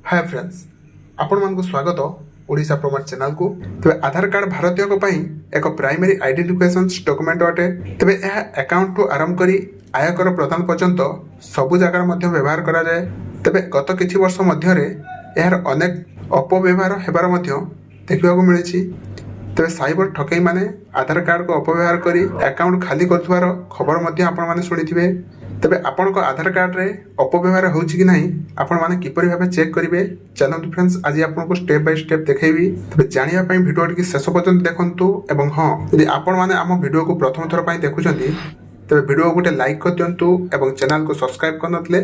Hi friends आपण मानक स्वागत ओडिशा प्रमाण चैनल को। तबे आधार कार्ड भारतीय को पई एक प्राइमरी आइडेंटिफिकेशन डॉक्यूमेंट अटे। तबे यह अकाउंट टू आरंभ करी आयकर प्रदान पर्यंत सबु जगह मध्य व्यवहार करा जाए। तबे गत किछि वर्ष मध्य रे यार अनेक अपव्यवहार हेबार मध्य देखिबा को मिलिछि। तबे साइबर ठकई माने आधार कार्ड को अपव्यवहार करी अकाउंट खाली करथुवार खबर मध्य आपण माने सुनिथिबे। तबे आपण को आधार कार्ड रे अपव्यवहार होउछि कि नहीं आपण माने किपरि भाबे चेक करिवे चलंतु फ्रेंड्स आज आपन को स्टेप बाय स्टेप देखेबी। तबे जानिया पई वीडियो टी शेष पर्यंत देखंतु एवं हां यदि आपण माने हम वीडियो को प्रथम थर पई देखुछंती तबे वीडियो को लाइक कर दियंतु एवं चैनल को सब्सक्राइब करनतले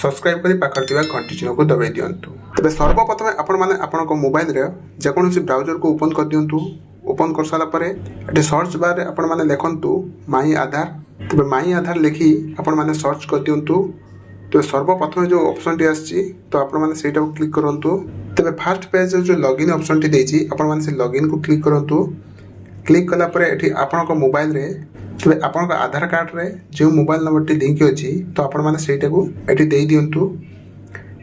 सब्सक्राइब करी पाखर दिवा घंटी चिन्ह को दबाई दियंतु। तबे सर्वप्रथम आपण माने आपण को मोबाइल रे जे कोनोसी ब्राउजर को ओपन कर दियंतु। ओपन कर साला परे एटे सर्च बार रे आपण माने लिखंतु माई आधार। तबे माई आधार लिखी आपण माने सर्च कर दियंतु। तो सर्वप्रथम जो ऑप्शन टी आछि तो आपण माने सेटा को क्लिक करंतु। तबे फर्स्ट पेज जो लॉगिन ऑप्शन टी देछि आपण माने से लॉगिन को क्लिक करंतु। क्लिक कला परे एठी आपण को मोबाइल रे तबे आपण को आधार कार्ड रे जो मोबाइल नंबर टी लिंक अछि तो आपण माने सेटा को एठी देई दियंतु।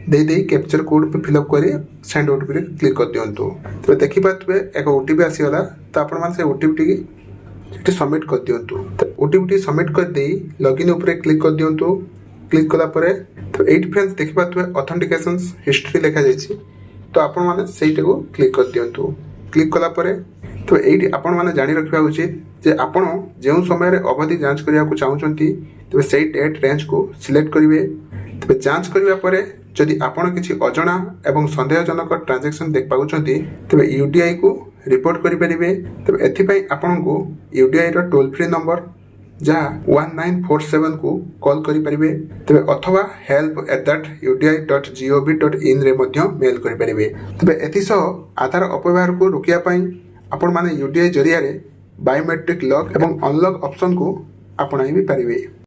दे कैप्चर कोड पे फिलअप करी सेंड ओटीपी रे क्लिक कर दियंतु। तो देखि पातबे एक ओटीपी आसीगला तो आपण माने से ओटीपी टी सबमिट कर दियंतु। तो ओटीपी टी सबमिट कर देई लॉगिन ऊपर क्लिक कर दियंतु। क्लिक कला परे तो एट फ्रेंड्स देखि पातबे ऑथेंटिकेशन हिस्ट्री लिखा जायछि तो आपण माने सेटा को क्लिक कर दियंतु। क्लिक कला परे तो एटी आपण माने जानि रखिबा उचित जे आपण जेउ समय रे अवधि जांच करिया को चाहउचंती तबे सेई डेट रेंज को सिलेक्ट करिवे। तबे जांच करिवा परे जदि आपण किछि अजणा एवं संदेहजनक ट्रांजैक्शन देख पाउचंती तबे यूडीआई को रिपोर्ट करि परिबे। तबे एथि पई आपण को यूडीआई रो टोल फ्री नंबर जा 1947 को कॉल करि परिबे। तबे अथवा help@udi.gov.in रे मध्य मेल करि परिबे। तबे एथि सो आधार अपव्यवहार को रोकिया पई आपण माने यूडीआई जरिया रे बायोमेट्रिक लॉक एवं अनलॉक ऑप्शन को अपनाई भी परिबे।